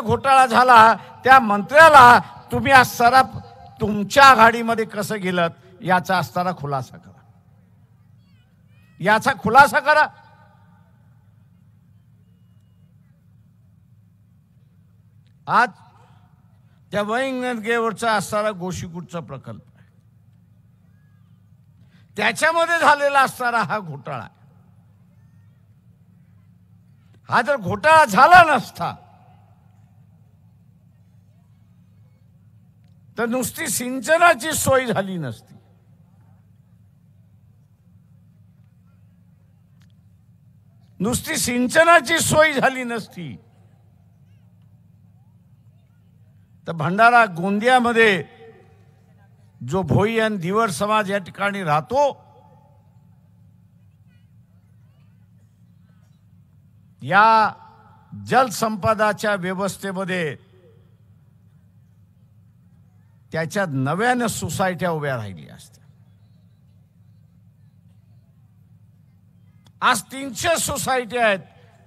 घोटाळा झाला त्या मंत्र्याला तुम्ही असताना तुमच्या आघाडीमध्ये कसं गेलं याचा असताना खुलासा करा, याचा खुलासा करा. आज त्या वैनगंगेवरचा असणारा गोशीकूटचा प्रकल्प आहे, त्याच्यामध्ये झालेला असणारा हा घोटाळा. हा जर घोटाळा झाला नसता तर नुसती सिंचनाची सोय झाली नसती. नुसती सिंचनाची सोय झाली नसती तर भंडारा गोंदियामध्ये जो भोई आणि दिवर समाज या ठिकाणी राहतो, या जलसंपदाच्या व्यवस्थेमध्ये त्याच्यात नव्याने सोसायट्या उभ्या राहिल्या असत्या. आज 300 सोसायट्या आहेत,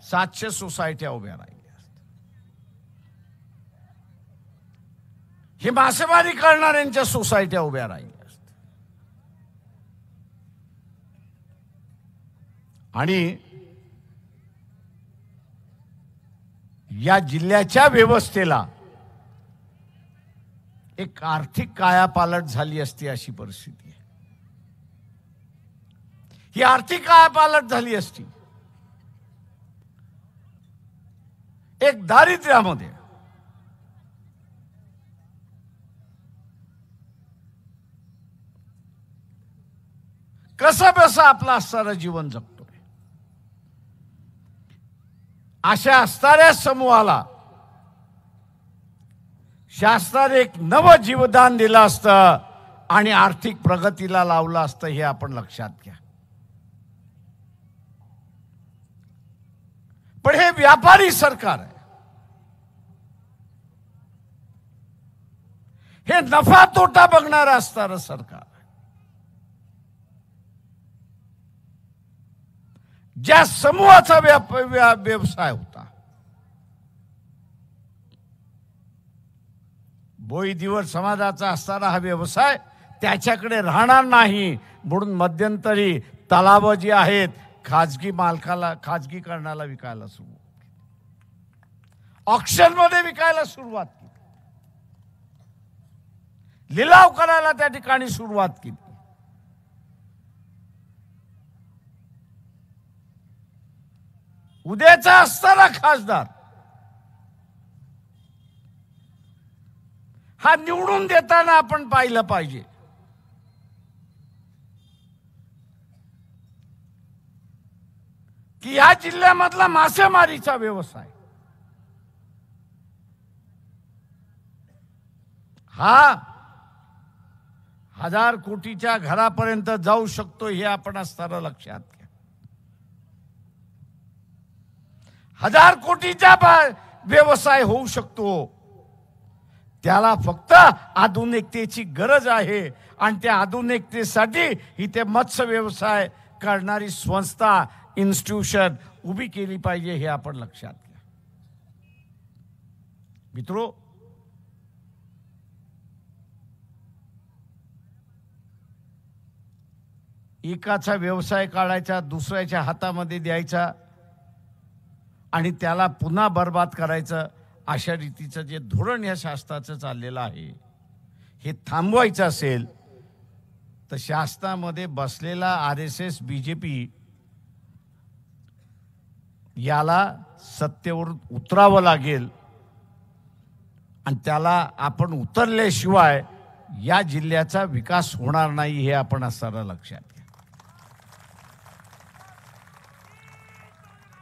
700 सोसायट्या उभ्या राहिल्या असत्या. हे मासेमारी करणाऱ्यांच्या सोसायट्या उभ्या राहिल्या असत्या. आणि या जिल्ह्याच्या व्यवस्थेला एक आर्थिक कायापालट झाली असती अशी परिस्थिती आहे. ही आर्थिक कायापालट झाली असती. एक दारिद्र्यामध्ये कसं बसं आपलं असणारं जीवन जगतोय अशा असणाऱ्या समूहाला शासनाने एक नवं जीवदान दिलं असतं आणि आर्थिक प्रगतीला लावलं असतं, हे आपण लक्षात घ्या. पण हे व्यापारी सरकार आहे, हे नफा तोटा बघणारं असणारं सरकार आहे. ज्या समूहाचा व्यवसाय होता, भोई दिवर समाजाचा असणारा हा व्यवसाय त्याच्याकडे राहणार नाही म्हणून मध्यंतरी तलाव जी आहेत खाजगीकरणाला विकायला सुरुवात केली, ऑक्शनमध्ये विकायला सुरुवात केली, लिलाव करायला त्या ठिकाणी सुरुवात केली. उद्याचा असणारा खासदार हा निवडून देताना आपण पाहिलं पाहिजे की या जिल्ह्यामधला मासेमारीचा व्यवसाय हा 1000 कोटीच्या घरापर्यंत जाऊ शकतो, हे आपण असताना लक्षात घ्या. 1000 कोटीचा व्यवसाय होऊ शकतो, त्याला फक्त आधुनिकतेची गरज आहे आणि त्या आधुनिकतेसाठी इथे मत्स्य व्यवसाय करणारी संस्था इन्स्टिट्यूशन उभी केली पाहिजे, हे आपण लक्षात घ्या. मित्रो, एकाचा व्यवसाय काढायचा, दुसऱ्याच्या हातामध्ये द्यायचा आणि त्याला पुन्हा बर्बाद करायचं, अशा रीतीचं जे धोरण या शासनाचं चाललेलं आहे हे थांबवायचं असेल तर शासनामध्ये बसलेला RSS BJP याला सत्तेवर उतरावं लागेल आणि त्याला आपण उतरल्याशिवाय या जिल्ह्याचा विकास होणार नाही, हे आपण असताना लक्षात घ्या.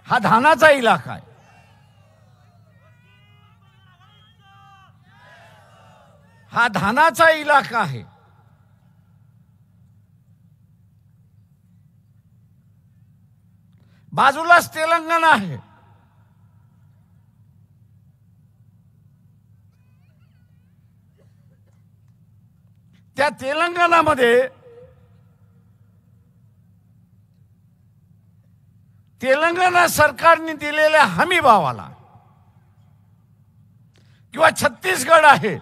हा धानाचा इलाका आहे. हा धानाचा इलाका आहे. बाजूलाच तेलंगणा आहे. त्या तेलंगणामध्ये तेलंगणा सरकारने दिलेल्या हमी भावाला किंवा छत्तीसगड आहे,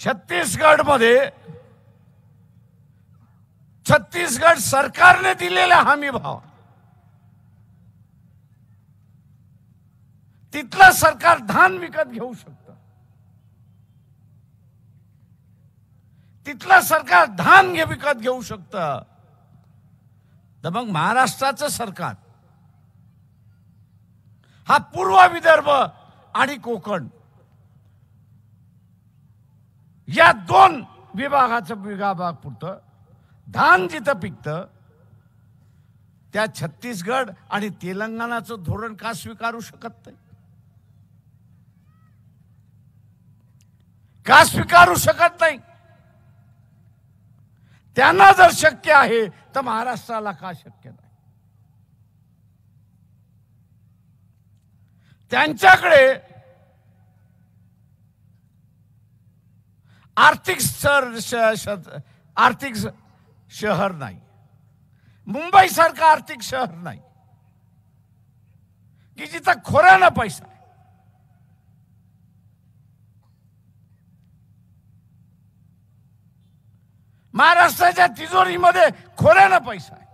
छत्तीसगड मध्ये छत्तीसगड सरकारने दिलेला हमी भाव, तिथलं सरकार धान विकत घेऊ शकतं, तिथलं सरकार धान विकत घेऊ शकतं. तर मग महाराष्ट्राचं सरकार हा पूर्व विदर्भ आणि कोकण या दोन विभाग पुरतं धान जिथं पिकतं त्या छत्तीसगड आणि तेलंगणाचं धोरण का स्वीकारू शकत नाही? का स्वीकारू शकत नाही? त्यांना जर शक्य आहे तर महाराष्ट्राला का शक्य नाही? त्यांच्याकडे आर्थिक शहर नाही, मुंबई सारखं आर्थिक शहर नाही की जिथं खोऱ्यानं पैसा आहे. महाराष्ट्राच्या तिजोरीमध्ये खोऱ्यानं पैसा आहे.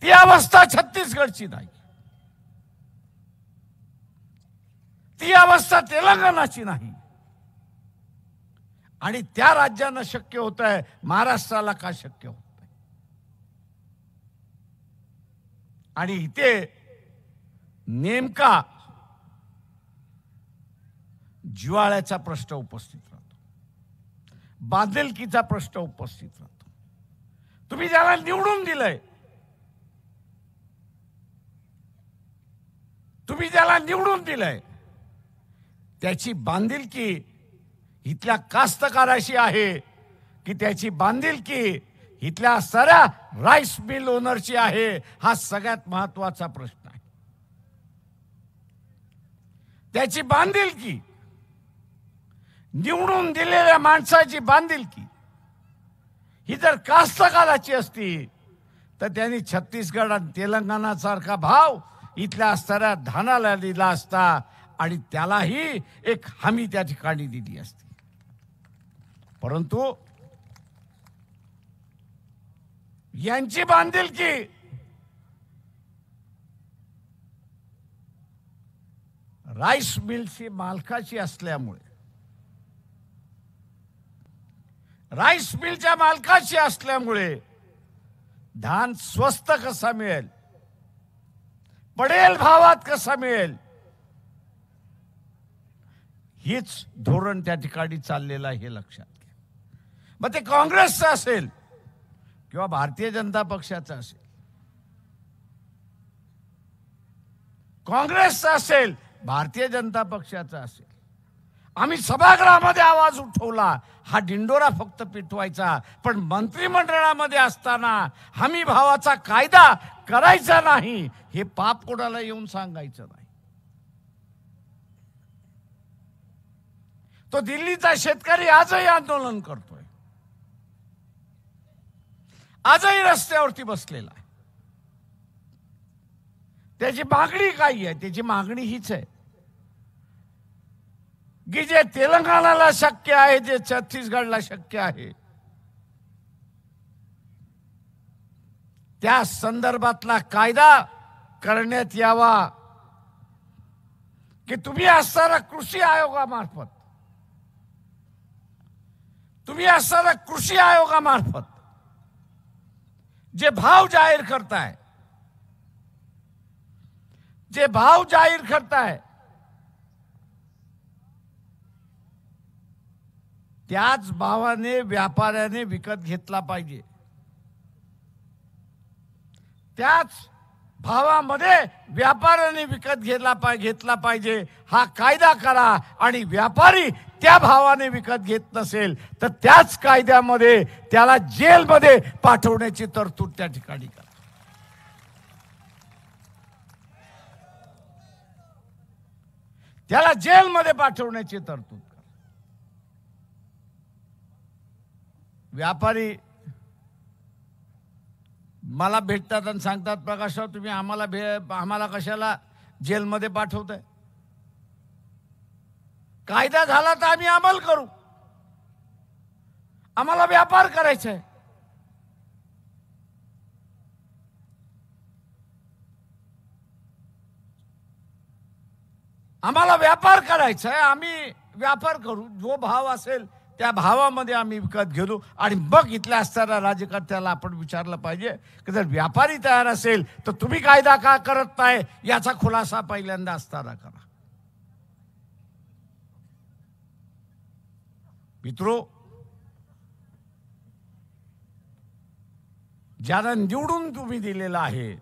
ती अवस्था छत्तीसगडची नाही, ती अवस्था तेलंगणाची नाही. आणि त्या राज्यांना शक्य होत आहे, महाराष्ट्राला का शक्य होत नाही? आणि इथे नेमका जिव्हाळ्याचा प्रश्न उपस्थित राहतो, बांधिलकीचा प्रश्न उपस्थित राहतो. तुम्ही ज्याला निवडून दिलंय, तुम्ही ज्याला निवडून दिलंय त्याची बांधिलकी इथल्या कास्तकाराशी आहे की त्याची बांधिलकी इथल्या साऱ्या राईस मिल ओनरची आहे? हा सगळ्यात महत्वाचा प्रश्न आहे. त्याची बांधिलकी, निवडून दिलेल्या माणसाची बांधिलकी ही जर कास्तकाराची असती तर त्यांनी छत्तीसगड आणि तेलंगणा सारखा भाव इथल्या असणाऱ्या धानाला दिला असता आणि त्यालाही एक हमी त्या ठिकाणी दिली असती. परंतु यांची बांधिलकी राईस मिलची मालकाची असल्यामुळे, राईस मिलच्या मालकाची असल्यामुळे धान स्वस्त कसा मिळेल, पडेल भावात कसा मिळेल, हीच धोरण त्या ठिकाणी चाललेलं आहे, हे लक्षात घ्या. मग ते काँग्रेसचं असेल किंवा भारतीय जनता पक्षाचं असेल, काँग्रेसचं असेल, भारतीय जनता पक्षाचं असेल, आम्ही सभागृहामध्ये आवाज उठवला, हा डिंडोरा फक्त पिटवायचा, पण मंत्रिमंडळामध्ये असताना हमी भावाचा कायदा करायचा नाही हे पाप कोणाला येऊन सांगायचं नाही. तो दिल्लीचा शेतकरी आजही आंदोलन करतोय, आजही रस्त्यावरती बसलेला आहे. त्याची मागणी काय आहे? त्याची मागणी हीच आहे की जे तेलंगणाला शक्य आहे, जे छत्तीसगडला शक्य आहे, त्या संदर्भातला कायदा करण्यात यावा. की तुम्ही असणारा कृषी आयोगामार्फत, तुम्ही असणारा कृषी आयोगामार्फत जे भाव जाहीर करताय, जे भाव जाहीर करताय, त्याच भावाने व्यापाऱ्याने विकत घेतला पाहिजे, त्याच भावामध्ये व्यापाऱ्याने विकत घेतला पाहिजे. हा कायदा करा. आणि व्यापारी त्या भावाने विकत घेत नसेल तर त्याच कायद्यामध्ये त्याला जेलमध्ये पाठवण्याची तरतूद त्या ठिकाणी करा. त्याला जेलमध्ये पाठवण्याची तरतूद करा. व्यापारी मला भेटतात आणि सांगतात, प्रकाशराव तुम्ही आम्हाला कशाला जेलमध्ये पाठवताय? कायदा झाला तर आम्ही अंमल करू, आम्हाला व्यापार करायचा आहे. आम्हाला व्यापार करायचा आहे, आम्ही व्यापार करू. जो भाव असेल त्या भावामध्ये आम्ही विकत घेऊ. आणि मग इथल्या असणाऱ्या राज्यकर्त्याला आपण विचारलं पाहिजे की जर व्यापारी तयार असेल तर तुम्ही कायदा का करत नाही, याचा खुलासा पहिल्यांदा असताना करा. मित्रो, ज्याला निवडून तुम्ही दिलेला आहे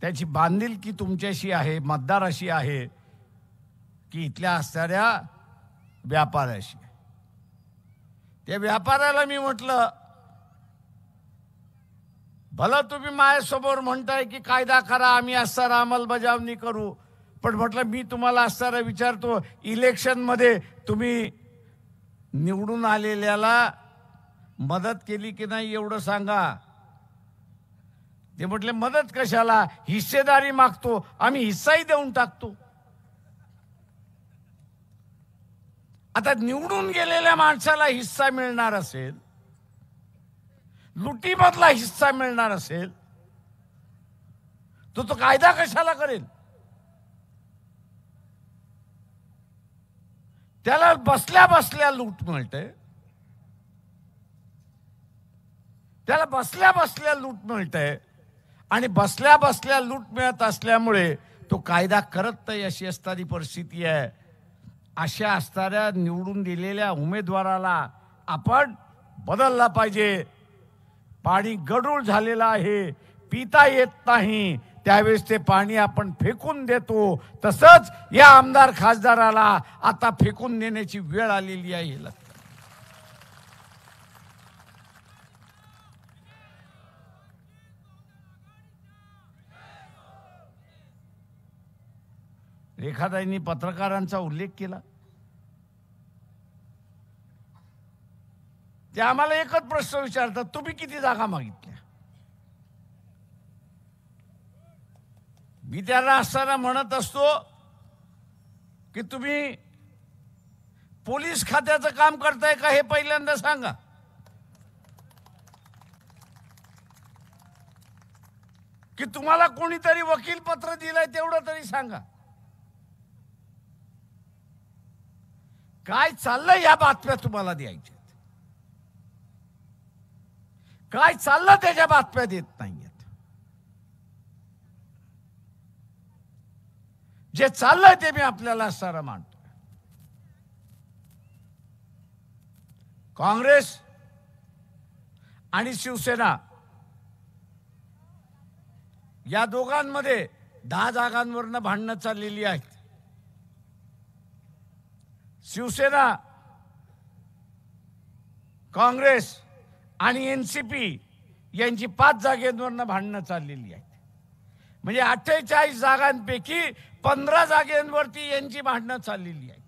त्याची बांधिलकी तुमच्याशी आहे, मतदाराशी आहे की इथल्या असणाऱ्या व्यापाऱ्याशी. त्या व्यापाऱ्याला मी म्हटलं, भलं तुम्ही माझ्यासमोर म्हणताय की कायदा करा, आम्ही असणारा अंमलबजावणी करू, पण म्हटलं मी तुम्हाला असणारा विचारतो, इलेक्शनमध्ये तुम्ही निवडून आलेल्याला मदत केली की नाही एवढं सांगा. ते म्हटले मदत कशाला, हिस्सेदारी मागतो, आम्ही हिस्साही देऊन टाकतो. आता निवडून गेलेल्या माणसाला हिस्सा मिळणार असेल, लुटीमधला हिस्सा मिळणार असेल, तो कायदा कशाला करेल? त्याला बसल्या बसल्या लूट मिळते, त्याला बसल्या बसल्या लूट मिळते. आणि बसल्या बसल्या लूट मिळत असल्यामुळे तो कायदा करत नाही अशी असणारी परिस्थिती आहे. अशा असणाऱ्या निवडून दिलेल्या उमेदवाराला आपण बदलला पाहिजे. पाणी गढूळ झालेलं आहे, पिता येत नाही, त्यावेळेस ते पाणी आपण फेकून देतो. तसंच या आमदार खासदाराला आता फेकून देण्याची वेळ आलेली आहे. रेखाताईंनी पत्रकारांचा उल्लेख केला. ते आम्हाला एकच प्रश्न विचारतात, तुम्ही किती जागा मागितल्या? मी त्यांना असताना म्हणत असतो की तुम्ही पोलीस खात्याचं काम करताय का हे पहिल्यांदा सांगा. की तुम्हाला कोणीतरी वकील पत्र दिलंय तेवढं तरी सांगा. काय चाललंय या बातम्या तुम्हाला द्यायच्या, काय चाललं त्याच्या बातम्या देत नाहीयेत. जे चाललंय ते मी आपल्याला सारं मांडतो. काँग्रेस आणि शिवसेना या दोघांमध्ये 10 जागांवरनं भांडणं चाललेली आहेत. शिवसेना, काँग्रेस आणि एनसीपी यांची 5 जागेंवरनं भांडणं चाललेली आहेत. म्हणजे 48 जागांपैकी 15 जागेंवरती यांची भांडणं चाललेली आहेत.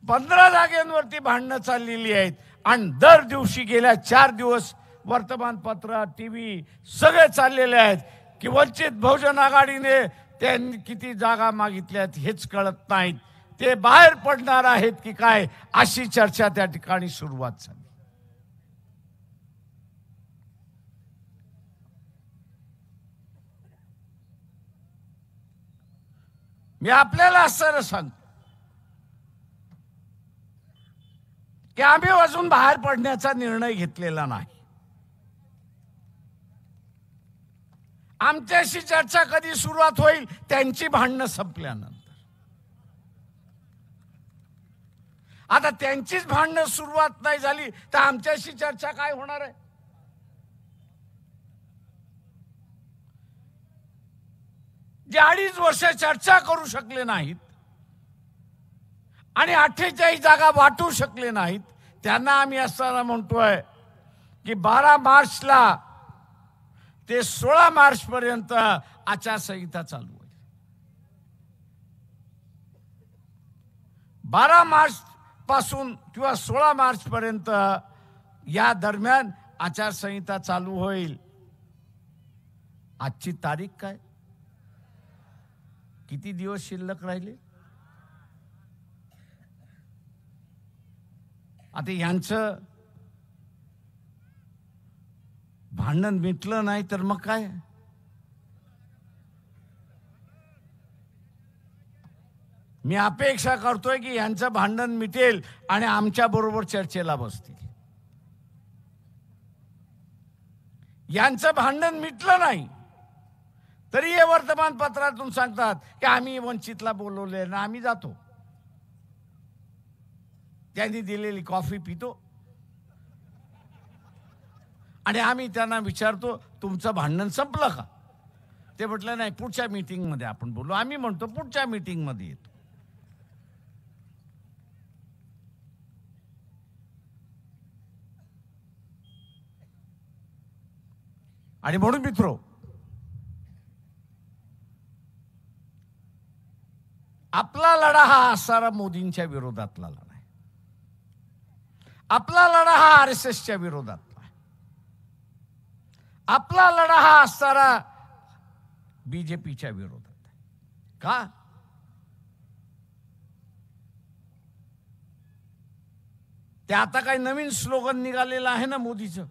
पंधरा जागेंवरती भांडणं चाललेली आहेत. आणि दर दिवशी गेल्या 4 दिवस वर्तमानपत्र, टीव्ही सगळे चाललेले आहेत की वंचित बहुजन आघाडीने त्यांनी किती जागा मागितल्यात हेच कळत नाहीत. ते बाहेर पडणार आहेत की काय अशी चर्चा त्या ठिकाणी सुरुवात झाली. मी आपल्याला असं सांगतो की आम्ही अजून बाहेर पडण्याचा निर्णय घेतलेला नाही. आमच्याशी चर्चा कधी सुरुवात होईल, त्यांची भांडणं संपल्यानंतर. आता त्यांचीच भांडणं सुरुवात नाही झाली तर आमच्याशी चर्चा काय होणार आहे? जे 2.5 वर्ष चर्चा करू शकले नाहीत आणि 48 जागा वाटू शकले नाहीत, त्यांना आम्ही असताना म्हणतोय की 12 मार्चला ते 16 मार्च पर्यंत आचारसंहिता चालू आहे. 12 मार्च पासून किंवा 16 मार्च पर्यंत या दरम्यान आचारसंहिता चालू होईल. आजची तारीख काय? किती दिवस शिल्लक राहिले? आता यांचं भांडण मिटलं नाही तर मग काय? मी अपेक्षा करतोय की यांचं भांडण मिटेल आणि आमच्या बरोबर चर्चेला बसतील. यांचं भांडण मिटलं नाही तरी हे वर्तमानपत्रातून सांगतात की आम्ही वंचितला बोलवले ना, आम्ही जातो, त्यांनी दिलेली कॉफी पितो आणि आम्ही त्यांना विचारतो तुमचं भांडण संपलं का? ते म्हटलं नाही, पुढच्या मीटिंग मध्ये आपण बोलू. आम्ही म्हणतो पुढच्या मीटिंग मध्ये येतो. आणि म्हणून मित्रो, आपला लढा हा असणारा मोदींच्या विरोधातला लढा आहे. आपला लढा हा RSSच्या विरोधातला आहे. आपला लढा हा असणारा BJPच्या विरोधात आहे. का? ते आता काही नवीन स्लोगन निघालेलं आहे ना मोदीचं.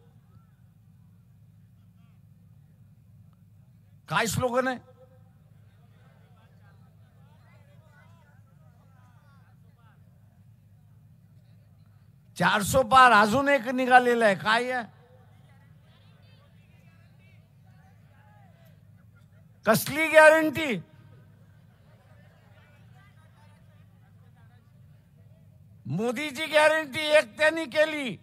काय स्लोगन आहे? 400 पार. अजून एक निघालेलं आहे. काय आहे? कसली गॅरंटी? मोदीची गॅरंटी एक त्यांनी केली.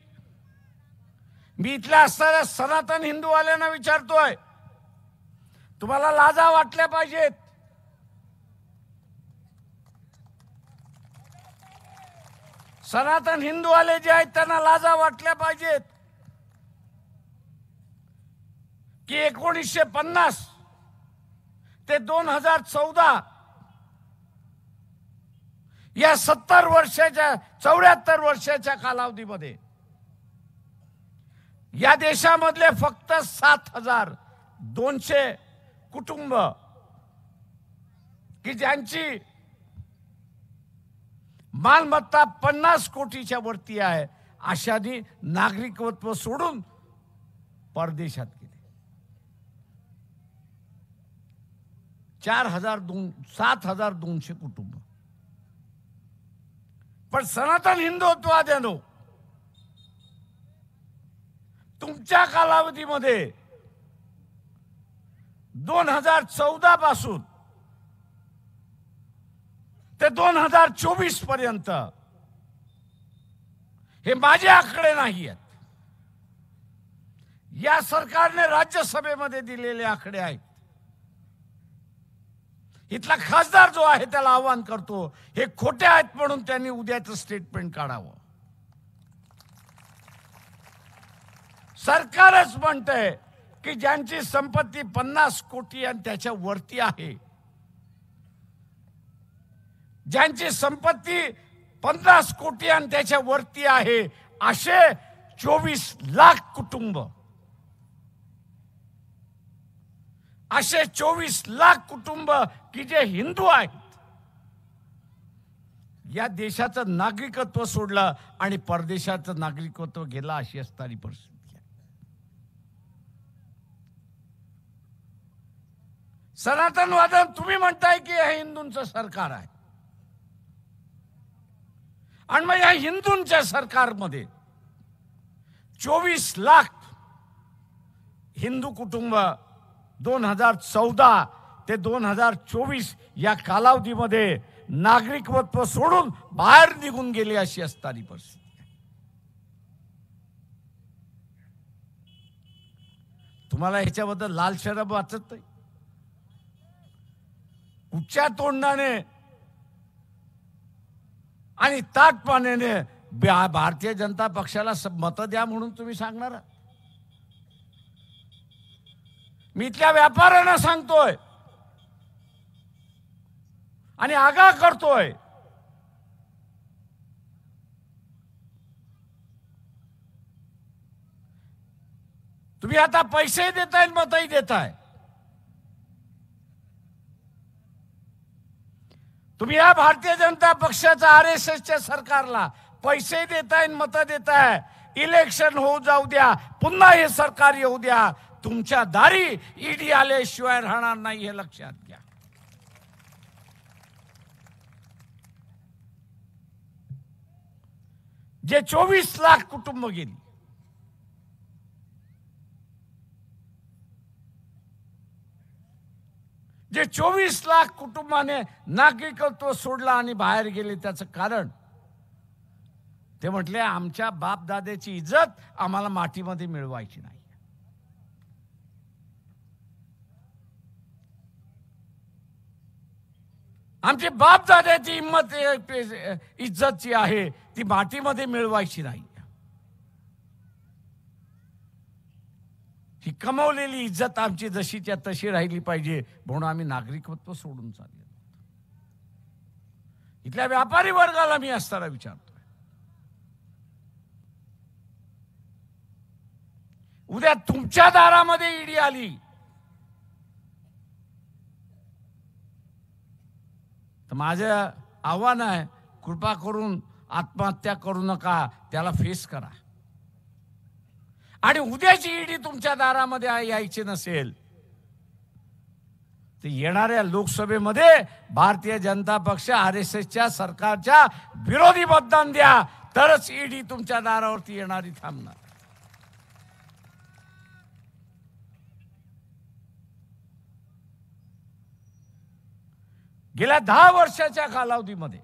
मी इथल्या असणाऱ्या सनातन हिंदूवाल्यांना विचारतोय, तुम्हाला लाजा वाटल्या पाहिजेत. सनातन हिंदूवाले जे आहेत त्यांना लाजा वाटल्या पाहिजेत की 1950 ते 2014 या 70 वर्षाच्या 74 वर्षाच्या कालावधीमध्ये या देशामधले फक्त 7,200 कुटुंब की ज्यांची मालमत्ता 50 कोटीच्या वरती आहे, अशानी नागरिकत्व सोडून परदेशात गेले. 7,200 कुटुंब. पण सनातन हिंदुत्ववाद्यांनो, तुमच्या कालावधीमध्ये 2014 पासून ते 2024 पर्यंत, हे माझे आकडे नाही आहेत, या सरकारने राज्यसभेमध्ये दिलेले आकडे आहेत. इथला खासदार जो आहे त्याला आवाहन करतो, हे खोटे आहेत म्हणून त्यांनी उद्याचं स्टेटमेंट काढावं. सरकारच म्हणतंय की ज्यांची संपत्ती 50 कोटी आणि त्याच्या वरती आहे, ज्यांची संपत्ती 50 कोटी आणि त्याच्या वरती आहे, असे 24 लाख कुटुंब, असे 24 लाख कुटुंब की जे हिंदू आहेत, या देशाचं नागरिकत्व सोडलं आणि परदेशाचं नागरिकत्व गेलं, अशी असणारी परिस्थिती आहे. सनातनवादन तुम्ही म्हणताय की हे हिंदूंचं सरकार आहे, आणि मग या हिंदूंच्या सरकारमध्ये 24 लाख हिंदू कुटुंब 2014 ते 2024 या कालावधीमध्ये नागरिकत्व सोडून बाहेर निघून गेले, अशी असणारी परिस्थिती. तुम्हाला ह्याच्याबद्दल लाल शरम वाटत नाही? कुठच्या तोंडाने आणि ताटपाण्याने भारतीय जनता पक्षाला मत द्या म्हणून तुम्ही सांगणार? मी इथल्या व्यापाऱ्यांना सांगतोय आणि आगाह करतोय तुम्ही आता पैसेही देताय मतही देताय. तुम्ही या भारतीय जनता पक्षाच्या RSSच्या सरकारला पैसे देताय मत देताय. इलेक्शन होऊ जाऊ द्या, पुन्हा हे सरकार येऊ द्या, तुमच्या दारी ईडी आल्याशिवाय राहणार नाही हे लक्षात घ्या. जे 24 लाख कुटुंब गेली, जे 24 लाख कुटुंबाने नागरिकत्व सोडलं आणि बाहेर गेले, त्याचं कारण ते म्हटले आमच्या बापदाद्याची इज्जत आम्हाला मातीमध्ये मिळवायची नाही. आमची बापदाद्याची इज्जत जी आहे ती मातीमध्ये मिळवायची नाही. ही कमवलेली इज्जत आमची जशीच्या तशी राहिली पाहिजे म्हणून आम्ही नागरिकत्व सोडून चाललो. इथल्या व्यापारी वर्गाला मी असताना विचारतोय, उद्या तुमच्या दारामध्ये ईडी आली तर माझं आव्हान आहे, कृपा करून आत्महत्या करू नका, त्याला फेस करा. आणि उद्याची ईडी तुमच्या दारामध्ये यायची नसेल तर येणाऱ्या लोकसभेमध्ये भारतीय जनता पक्ष RSSच्या सरकारच्या विरोधी मतदान द्या, तरच ईडी तुमच्या दारावरती येणारी थांबणार. गेल्या 10 वर्षाच्या कालावधीमध्ये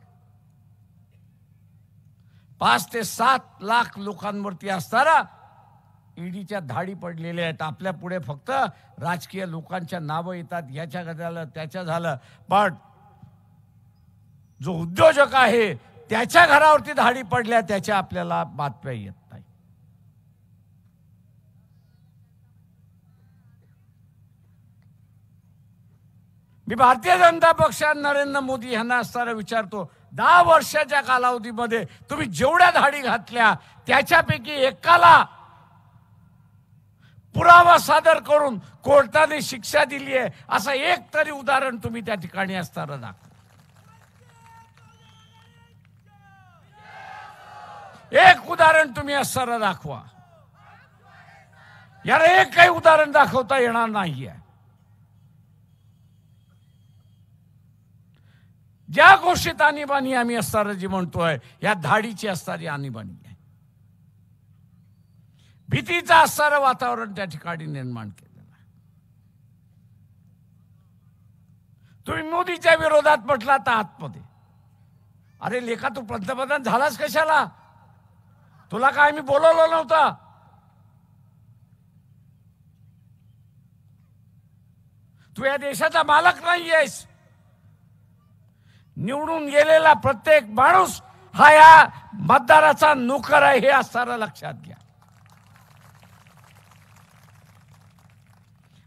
5 ते 7 लाख लोकांवरती असताना ईडीच्या धाडी पडलेल्या आहेत. आपल्या पुढे फक्त राजकीय लोकांच्या नावं येतात, याच्या झालं त्याच्या झालं, पण जो उद्योजक आहे त्याच्या घरावरती धाडी पडल्या त्याच्या आपल्याला बातम्या येत नाही. मी भारतीय जनता पक्षात नरेंद्र मोदी यांना असताना विचारतो, 10 वर्षाच्या कालावधीमध्ये तुम्ही जेवढ्या धाडी घातल्या त्याच्यापैकी एकाला पुरावा सादर करून कोर्टाने शिक्षा दिली आहे असं एक तरी उदाहरण तुम्ही त्या ठिकाणी असताना दाखवा. एक उदाहरण तुम्ही असताना दाखवा. याला एक काही उदाहरण दाखवता येणार नाहीये. ज्या गोष्टीत आणीबाणी आम्ही असताना जी म्हणतोय, या धाडीची असणारी आणीबाणी आहे. भीतीचं असणारं वातावरण त्या ठिकाणी निर्माण केलेलं आहे. तुम्ही मोदीच्या विरोधात म्हटला तर आतमध्ये, अरे लेखा तू पंतप्रधान झालास कशाला? तुला काय मी बोलवलं नव्हतं? तू या देशाचा मालक नाही आहेस. निवडून गेलेला प्रत्येक माणूस हा या मतदाराचा नोकर आहे, हे असताना लक्षात घ्या.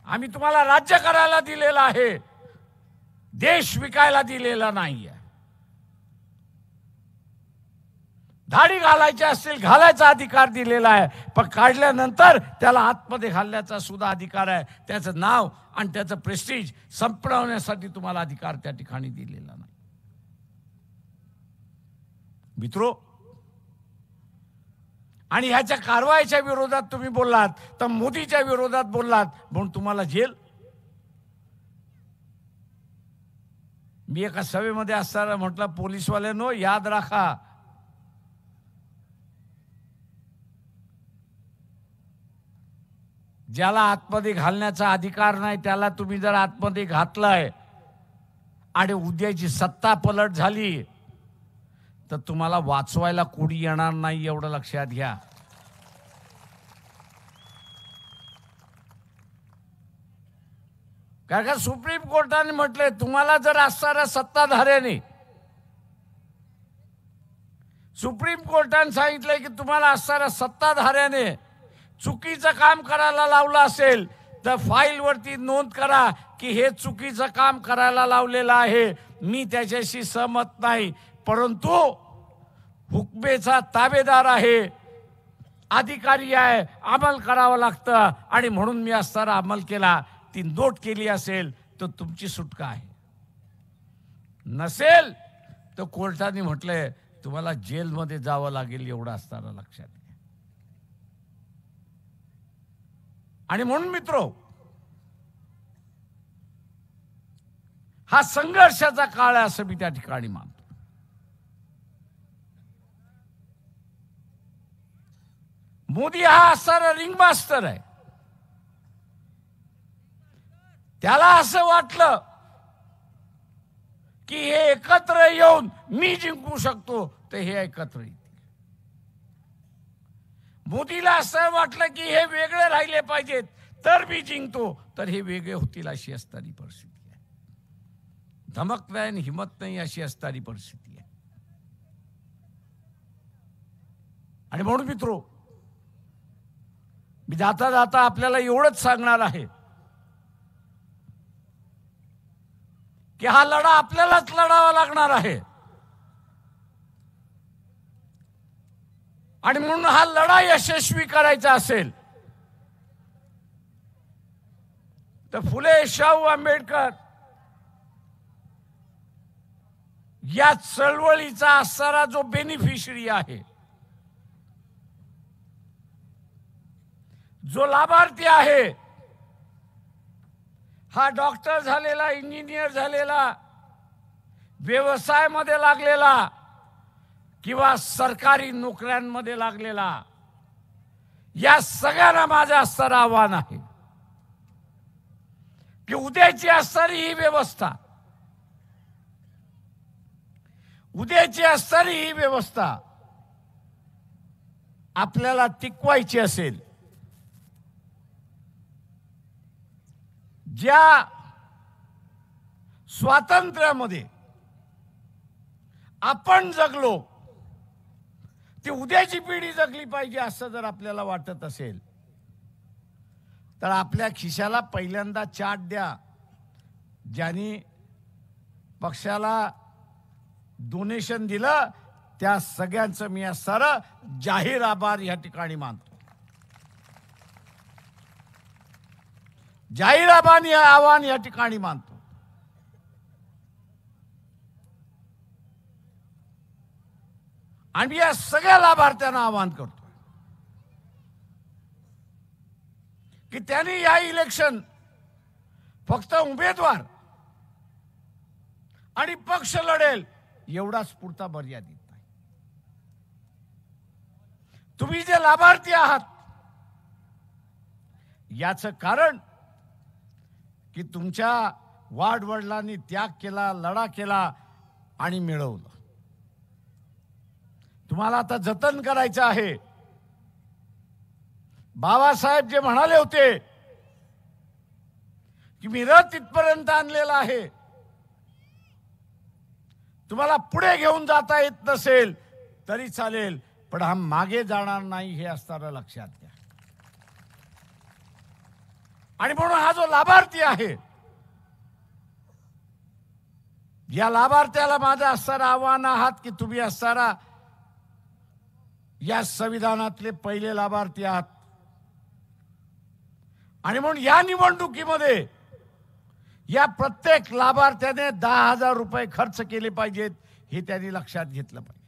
आम्ही तुम्हाला राज्य करायला दिलेलं आहे, देश विकायला दिलेला नाहीये. धाडी घालायची असतील घालायचा अधिकार दिलेला आहे, पण काढल्यानंतर त्याला आतमध्ये घालण्याचा सुद्धा अधिकार आहे. त्याचं नाव आणि त्याचं प्रेस्टीज संपवण्यासाठी तुम्हाला अधिकार त्या ठिकाणी दिलेला नाही. मित्रो, आणि ह्याच्या कारवाईच्या विरोधात तुम्ही बोललात तर मोदीच्या विरोधात बोललात म्हणून तुम्हाला जेल. मी एका सभेमध्ये असताना म्हटलं, पोलीसवाल्यांनो याद राखा, ज्याला आतमध्ये घालण्याचा अधिकार नाही त्याला तुम्ही जर आतमध्ये घातलाय आणि उद्याची सत्ता पलट झाली तर तुम्हाला वाचवायला कोणी येणार नाही, एवढं लक्षात घ्या. कारण का सुप्रीम कोर्टाने म्हटले, तुम्हाला जर असणाऱ्या सत्ताधाऱ्याने, सुप्रीम कोर्टाने सांगितलंय की तुम्हाला असणाऱ्या सत्ताधाऱ्याने चुकीचं काम करायला लावलं असेल तर फाईलवरती नोंद करा की हे चुकीचं काम करायला लावलेलं आहे, मी त्याच्याशी सहमत नाही, परंतु हुकमेचा ताबेदार आहे अधिकारी आहे, अंमल करावं लागतं आणि म्हणून मी असताना अंमल केला, ती नोट केली असेल तर तुमची सुटका आहे, नसेल तर कोर्टाने म्हटलंय तुम्हाला जेलमध्ये जावं लागेल, एवढं असताना लक्षात घ्या. आणि म्हणून मित्रो, हा संघर्षाचा काळ आहे असं मी त्या ठिकाणी मानतो. मोदी हा असणारा रिंग मास्टर आहे. त्याला असं वाटलं की हे एकत्र येऊन मी जिंकू शकतो, तर हे एकत्र येतील. मोदीला असं वाटलं की हे वेगळे राहिले पाहिजेत तर मी जिंकतो, तर हे वेगळे होतील अशी असणारी परिस्थिती आहे. धमक नाही आणि हिंमत नाही अशी असणारी परिस्थिती आहे. आणि म्हणून मित्रो, मी जाता जाता आपल्याला एवढंच सांगणार आहे की हा लढा आपल्यालाच लढावा लागणार आहे. आणि म्हणून हा लढा यशस्वी करायचा असेल तर फुले शाहू आंबेडकर या चळवळीचा असणारा जो बेनिफिशरी आहे, जो लाभार्थी आहे, हा डॉक्टर झालेला, इंजिनियर झालेला, व्यवसायामध्ये लागलेला किंवा सरकारी नोकऱ्यांमध्ये लागलेला, या सगळ्यांना माझं असणारं आव्हान आहे की उद्याची असणारी ही व्यवस्था, उद्याची असणारी ही व्यवस्था आपल्याला टिकवायची असेल, ज्या स्वातंत्र्यामध्ये आपण जगलो ती उद्याची पिढी जगली पाहिजे असं जर आपल्याला वाटत असेल तर आपल्या खिशाला पहिल्यांदा चाट द्या. ज्यांनी पक्षाला डोनेशन दिलं त्या सगळ्यांचं मी सारं जाहीर आभार या ठिकाणी मानतो. जाहीर आव्हान या ठिकाणी मानतो. आणि या सगळ्या लाभार्थ्यांना आवाहन करतो की त्यांनी या इलेक्शन फक्त उमेदवार आणि पक्ष लढेल एवढाच पुरता मर्यादित नाही. तुम्ही जे लाभार्थी आहात याचं कारण की तुमच्या वाडवडिलांनी त्याग केला, लढा केला आणि मिळवलं. तुम्हाला आता जतन करायचं आहे. बाबासाहेब जे म्हणाले होते की मी रथ इथपर्यंत आणलेला आहे, तुम्हाला पुढे घेऊन जाता येत नसेल तरी चालेल, पण हा मागे जाणार नाही हे असताना लक्षात घ्या. आणि म्हणून हा जो लाभार्थी आहे, या लाभार्थ्याला माझं असणारं आव्हान आहात की तुम्ही असणारा या संविधानातले पहिले लाभार्थी आहात. आणि म्हणून या निवडणुकीमध्ये या प्रत्येक लाभार्थ्याने 10,000 रुपये खर्च केले पाहिजेत हे त्यांनी लक्षात घेतलं पाहिजे.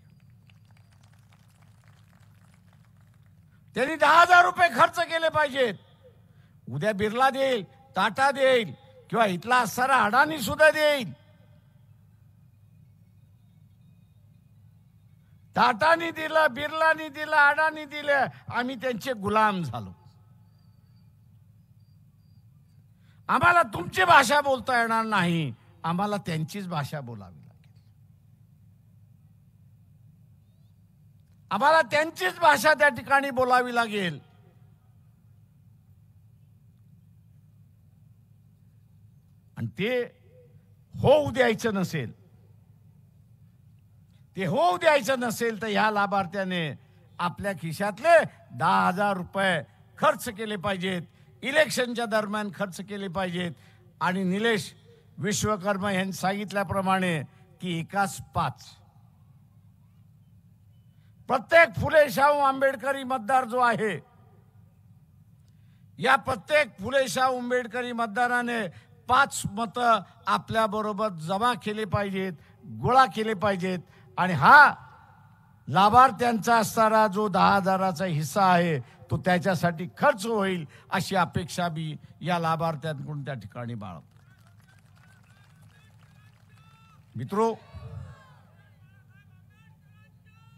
त्यांनी 10,000 रुपये खर्च केले पाहिजेत. उद्या बिर्ला देईल, टाटा देईल किंवा इथला असणारा अडाणी सुद्धा देईल. टाटानी दिलं, बिर्लानी दिलं, अडाणी दिलं, आम्ही त्यांचे गुलाम झालो. आम्हाला तुमची भाषा बोलता येणार नाही, आम्हाला त्यांचीच भाषा बोलावी लागेल. आम्हाला त्यांचीच भाषा त्या ठिकाणी बोलावी लागेल. आणि ते होऊ द्यायचं नसेल, ते होऊ द्यायचं नसेल तर ह्या लाभार्थ्याने आपल्या खिशातले 10,000 रुपये खर्च केले पाहिजेत, इलेक्शनच्या दरम्यान खर्च केले पाहिजेत. आणि निलेश विश्वकर्मा यांनी सांगितल्याप्रमाणे की एकास 5, प्रत्येक फुले शाहू आंबेडकरी मतदार जो आहे, या प्रत्येक फुले शाहू आंबेडकरी मतदाराने 5 मतं आपल्या बरोबर जमा केले पाहिजेत, गोळा केले पाहिजेत आणि हा लाभार्थ्यांचा असणारा जो 10,000चा हिस्सा आहे तो त्याच्यासाठी खर्च होईल अशी अपेक्षा मी या लाभार्थ्यांकडून त्या ठिकाणी बाळगतो. मित्रो,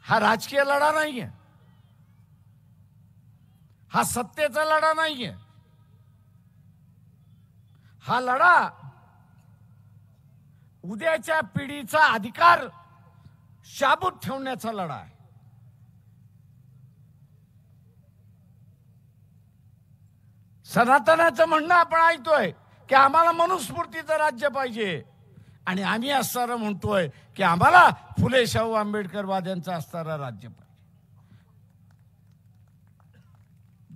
हा राजकीय लढा नाहीये, हा सत्तेचा लढा नाहीये, हा लढा उद्याच्या पिढीचा अधिकार शाबूत ठेवण्याचा लढा आहे. सनातनाचं म्हणणं आपण ऐकतोय की आम्हाला मनुस्मृतीचं राज्य पाहिजे आणि आम्ही असणारं म्हणतोय की आम्हाला फुले शाहू आंबेडकरवाद्यांचं असणारं राज्य पाहिजे.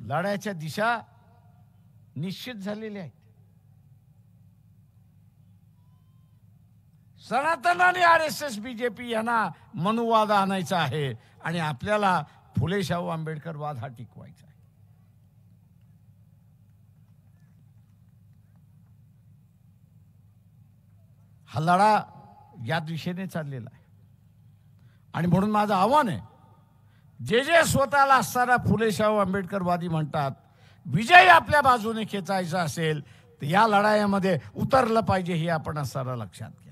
लढ्याच्या दिशा निश्चित झालेल्या आहेत. सनातन आणि RSS BJP यांना मनुवाद आणायचा आहे आणि आपल्याला फुले शाहू आंबेडकरवाद हा टिकवायचा आहे. हा लढा या दिशेने चाललेला आहे आणि म्हणून माझं आव्हान आहे, जे जे स्वतःला असणारा फुले शाहू आंबेडकरवादी म्हणतात, विजय आपल्या बाजूने खेचायचा असेल तर या लढाईमध्ये उतरलं पाहिजे हे आपण असणारा लक्षात घ्या.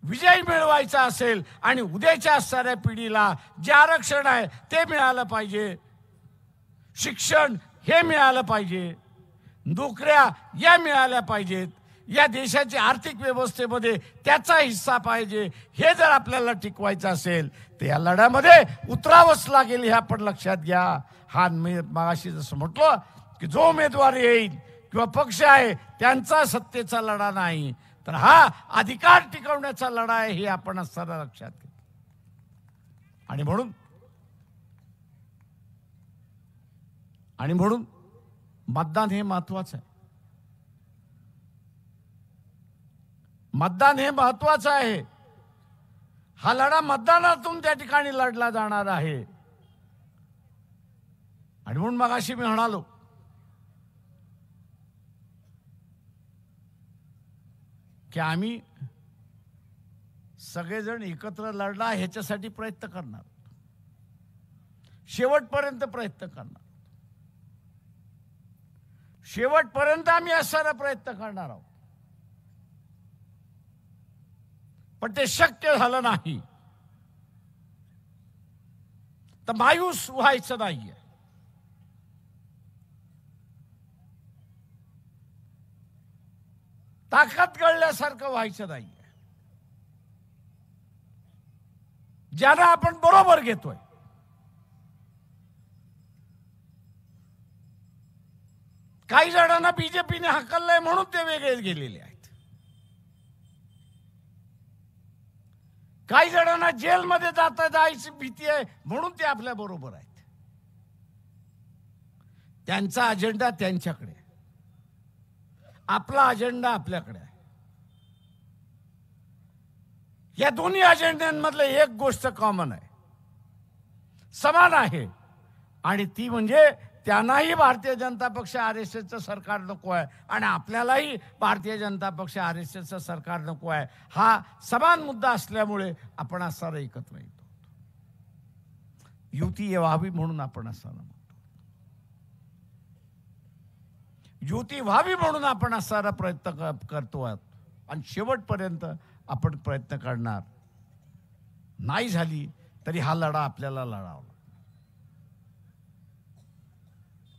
विजय मिळवायचा असेल आणि उद्याच्या असणाऱ्या पिढीला जे आरक्षण आहे ते मिळालं पाहिजे, शिक्षण हे मिळालं पाहिजे, नोकऱ्या या मिळाल्या पाहिजेत, या देशाच्या आर्थिक व्यवस्थेमध्ये त्याचा हिस्सा पाहिजे. हे जर आपल्याला टिकवायचं असेल तर या लढ्यामध्ये उतरावंच लागेल हे आपण लक्षात घ्या. हा मी मगाशी जसं म्हटलं की जो उमेदवार येईल किंवा पक्ष आहे त्यांचा सत्तेचा लढा नाही, तर हा अधिकार टिकवण्याचा लढा आहे हे आपण असताना लक्षात घ्या. आणि म्हणून मतदान हे महत्वाचं आहे. मतदान हे महत्वाचं आहे. हा लढा मतदानातून त्या ठिकाणी लढला जाणार आहे. आणि म्हणून मगाशी मी म्हणालो की आम्ही सगळेजण एकत्र लढला ह्याच्यासाठी प्रयत्न करणार, शेवटपर्यंत प्रयत्न करणार, शेवटपर्यंत आम्ही असायला प्रयत्न करणार आहोत. पण ते शक्य झालं नाही तर मायूस व्हायचं नाहीये. ताकद गळल्यासारखं व्हायचं नाहीये. ज्यांना आपण बरोबर घेतोय, काही जणांना बीजेपीने हाकललंय म्हणून ते वेगळे गेलेले आहेत, काही जणांना जेलमध्ये जायची भीती आहे म्हणून ते आपल्या बरोबर आहेत. त्यांचा अजेंडा त्यांच्याकडे, आपला अजेंडा आपल्याकडे आहे. या दोन्ही अजेंड्यांमधले एक गोष्ट कॉमन आहे, समान आहे, आणि ती म्हणजे त्यांनाही भारतीय जनता पक्ष RSSचं सरकार नको आहे आणि आपल्यालाही भारतीय जनता पक्ष RSSचं सरकार नको आहे. हा समान मुद्दा असल्यामुळे आपण असं एकत्र येतो. युती व्हावी म्हणून आपण असं म्हणतो, युती व्हावी म्हणून आपण असा प्रयत्न करतो आणि शेवटपर्यंत आपण प्रयत्न करणार. नाही झाली तरी हा लढा आपल्याला लढावा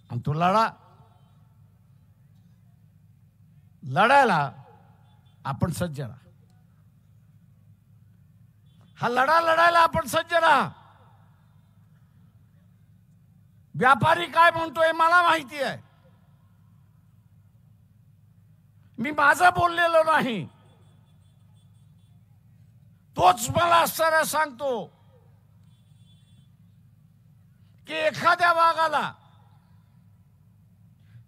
आणि तो लढायला आपण सज्ज राहा. हा लढा लढायला आपण सज्ज राहा. व्यापारी काय म्हणतोय मला माहिती आहे, मी माझं बोललेलो नाही, तोच मला असणारा सांगतो की एखाद्या वाघाला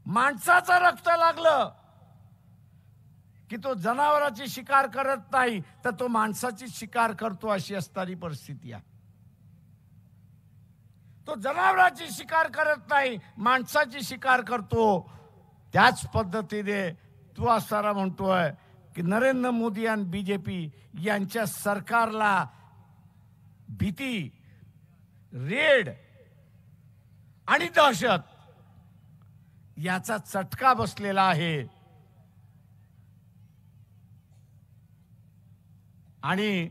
माणसाचं रक्त लागलं की तो जनावराची शिकार करत नाही तर तो माणसाची शिकार करतो, अशी असणारी परिस्थिती आहे. तो जनावराची शिकार करत नाही, माणसाची शिकार करतो. त्याच पद्धतीने तू असताना म्हणतोय की नरेंद्र मोदी आणि बीजेपी यांच्या सरकारला भीती, रेड आणि दहशत याचा चटका बसलेला आहे. आणि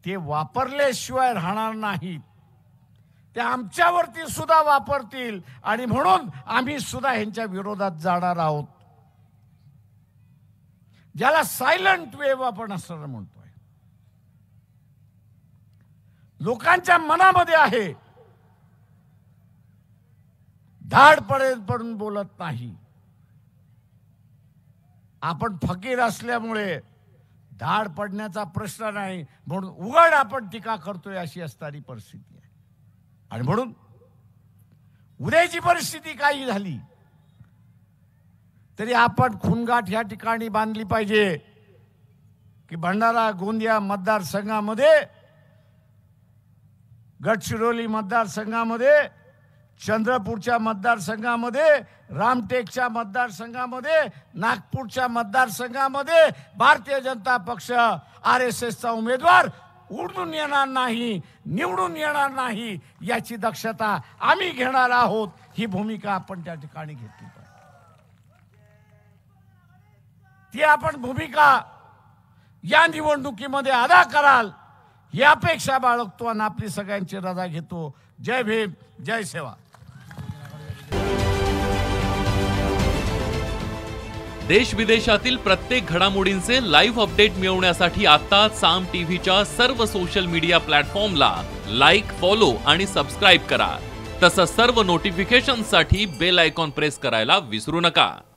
ते वापरल्याशिवाय राहणार नाहीत. ते आमच्यावरती सुद्धा वापरतील आणि म्हणून आम्ही सुद्धा ह्यांच्या विरोधात जाणार आहोत. ज्याला सायलेंट वेव्ह आपण असं म्हणतोय. लोकांच्या मनामध्ये आहे, धाड पडून बोलत नाही. आपण फकीर असल्यामुळे धाड पडण्याचा प्रश्न नाही, म्हणून उघड आपण टीका करतोय अशी असणारी परिस्थिती आहे. आणि म्हणून उद्याची परिस्थिती काही झाली तरी आपण खूनगाठ या ठिकाणी बांधली पाहिजे की भंडारा गोंदिया मतदारसंघामध्ये, गडचिरोली मतदारसंघामध्ये, चंद्रपूरच्या मतदारसंघामध्ये, रामटेकच्या मतदारसंघामध्ये, नागपूरच्या मतदारसंघामध्ये भारतीय जनता पक्ष RSSचा उमेदवार उडून येणार नाही, निवडून येणार नाही याची दक्षता आम्ही घेणार आहोत. ही भूमिका आपण त्या ठिकाणी घेतली पाहिजे. ती आपण भूमिका या निवडणुकीमध्ये अदा कराल ही अपेक्षा बाळगतो आणि आपली सगळ्यांची रजा घेतो. जय भीम, जय सेवा. देश विदेशातील प्रत्येक घडामोडींचे लाईव्ह अपडेट मिळवण्यासाठी आता साम टीव्हीच्या सर्व सोशल मीडिया प्लॅटफॉर्मला लाईक, फॉलो आणि सबस्क्राईब करा. तसंच सर्व नोटिफिकेशनसाठी बेल आयकॉन प्रेस करायला विसरू नका.